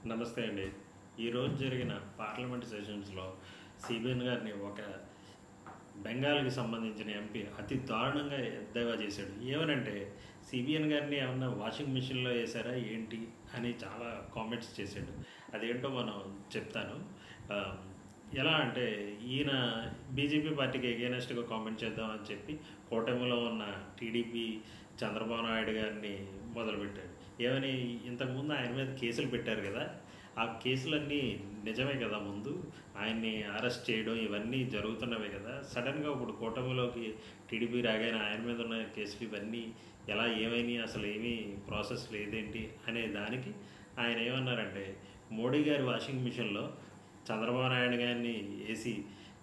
నమస్తే అండి. ఈరోజు జరిగిన పార్లమెంట్ సెషన్స్‌లో సిబిఎన్ గారిని ఒక బెంగాల్‌కి సంబంధించిన ఎంపీ అతి దారుణంగా ఎద్దేవా చేశాడు. ఏమనంటే సిబిఎన్ గారిని ఏమన్నా వాషింగ్ మిషన్‌లో ఏసారా ఏంటి అని చాలా కామెంట్స్ చేశాడు. అదేంటో మనం చెప్తాను. ఆహ్, ఎలా అంటే ఈయన బీజేపీ పార్టీకి ఎగైనెస్ట్‌గా కామెంట్ చేద్దాం అని చెప్పి కూటమిలో ఉన్న టీడీపీ చంద్రబాబు నాయుడు గారిని మొదలుపెట్టాడు. ఏమని ఇంతకుముందు ఆయన మీద కేసులు పెట్టారు కదా! ఆ కేసులన్నీ నిజమే కదా ముందు. ఆయన్ని అరెస్ట్ చేయడం ఇవన్నీ జరుగుతున్నవే కదా! సడెన్‌గా ఇప్పుడు కూటమిలోకి టీడీపీ రాగానే ఆయన మీద ఉన్న కేసులు ఇవన్నీ ఎలా ఏమైనాయి, అసలు ఏమీ ప్రాసెస్ లేదేంటి అనే దానికి ఆయన ఏమన్నారంటే, మోడీ గారి వాషింగ్ మిషన్‌లో చంద్రబాబు నాయుడు గారిని ఏసి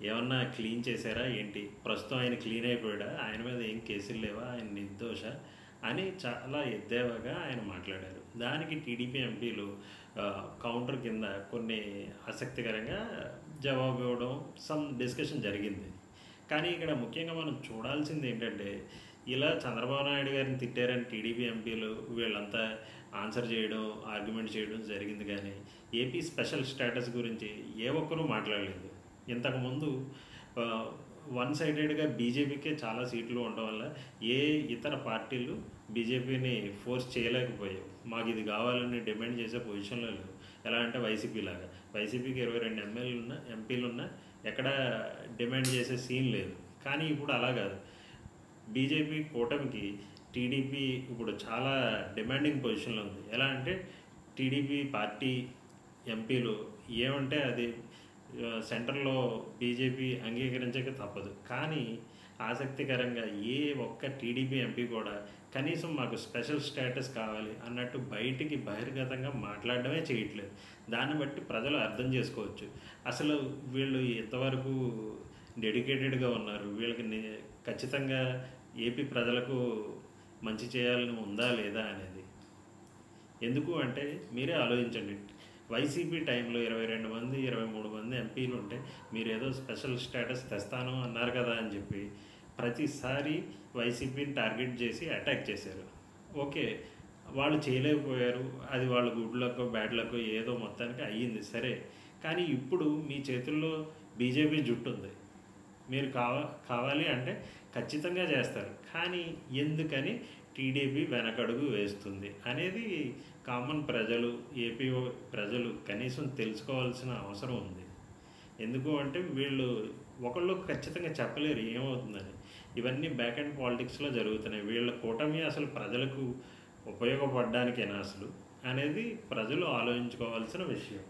ఏమన్నా క్లీన్ చేశారా ఏంటి? ప్రస్తుతం ఆయన క్లీన్ అయిపోయాడా? ఆయన మీద ఏం కేసులు లేవా? ఆయన నిర్దోష? అని చాలా ఎద్దేవాగా ఆయన మాట్లాడారు. దానికి టీడీపీ ఎంపీలు కౌంటర్ కింద కొన్ని ఆసక్తికరంగా జవాబు ఇవ్వడం, సమ్ డిస్కషన్ జరిగింది. కానీ ఇక్కడ ముఖ్యంగా మనం చూడాల్సింది ఏంటంటే, ఇలా చంద్రబాబు నాయుడు గారిని తిట్టారని టీడీపీ ఎంపీలు వీళ్ళంతా ఆన్సర్ చేయడం, ఆర్గ్యుమెంట్ చేయడం జరిగింది. కానీ ఏపీ స్పెషల్ స్టేటస్ గురించి ఏ ఒక్కరూ మాట్లాడలేదు. ఇంతకుముందు వన్ సైడెడ్గా బీజేపీకే చాలా సీట్లు ఉండడం వల్ల ఏ ఇతర పార్టీలు బీజేపీని ఫోర్స్ చేయలేకపోయాయి. మాకు ఇది కావాలని డిమాండ్ చేసే పొజిషన్లో లేవు. ఎలా అంటే వైసీపీ లాగా, వైసీపీకి 22 ఎంపీలున్నా ఎక్కడ డిమాండ్ చేసే సీన్ లేదు. కానీ ఇప్పుడు అలా కాదు. బీజేపీ కూటమికి టీడీపీ ఇప్పుడు చాలా డిమాండింగ్ పొజిషన్లో ఉంది. ఎలా అంటే టీడీపీ పార్టీ ఎంపీలు ఏమంటే అది సెంటర్లో బీజేపీ అంగీకరించక తప్పదు. కానీ ఆసక్తికరంగా ఏ ఒక్క టీడీపీ ఎంపీ కూడా కనీసం మాకు స్పెషల్ స్టేటస్ కావాలి అన్నట్టు బయటికి బహిర్గతంగా మాట్లాడడమే చేయట్లేదు. దాన్ని బట్టి ప్రజలు అర్థం చేసుకోవచ్చు అసలు వీళ్ళు ఎంతవరకు డెడికేటెడ్గా ఉన్నారు, వీళ్ళకి ఖచ్చితంగా ఏపీ ప్రజలకు మంచి చేయాలని ఉందా లేదా అనేది. ఎందుకు అంటే మీరే ఆలోచించండి. వైసీపీ టైంలో 22 మంది 23 మంది ఎంపీలు ఉంటే మీరు ఏదో స్పెషల్ స్టేటస్ తెస్తాను అన్నారు కదా అని చెప్పి ప్రతిసారి వైసీపీని టార్గెట్ చేసి అటాక్ చేశారు. ఓకే, వాళ్ళు చేయలేకపోయారు, అది వాళ్ళ గుడ్ లక్కో బ్యాడ్ లక్కో ఏదో మొత్తానికి అయ్యింది సరే. కానీ ఇప్పుడు మీ చేతుల్లో బీజేపీ జుట్టు ఉంది. మీరు కావాలి అంటే ఖచ్చితంగా చేస్తారు. కానీ ఎందుకని టీడీపీ వెనకడుగు వేస్తుంది అనేది కామన్ ప్రజలు, ఏపీ ప్రజలు కనీసం తెలుసుకోవాల్సిన అవసరం ఉంది. ఎందుకు అంటే వీళ్ళు ఒకళ్ళు ఖచ్చితంగా చెప్పలేరు ఏమవుతుందని. ఇవన్నీ బ్యాక్ అండ్ పాలిటిక్స్లో జరుగుతున్నాయి. వీళ్ళ కూటమి అసలు ప్రజలకు ఉపయోగపడడానికేనా అసలు అనేది ప్రజలు ఆలోచించుకోవాల్సిన విషయం.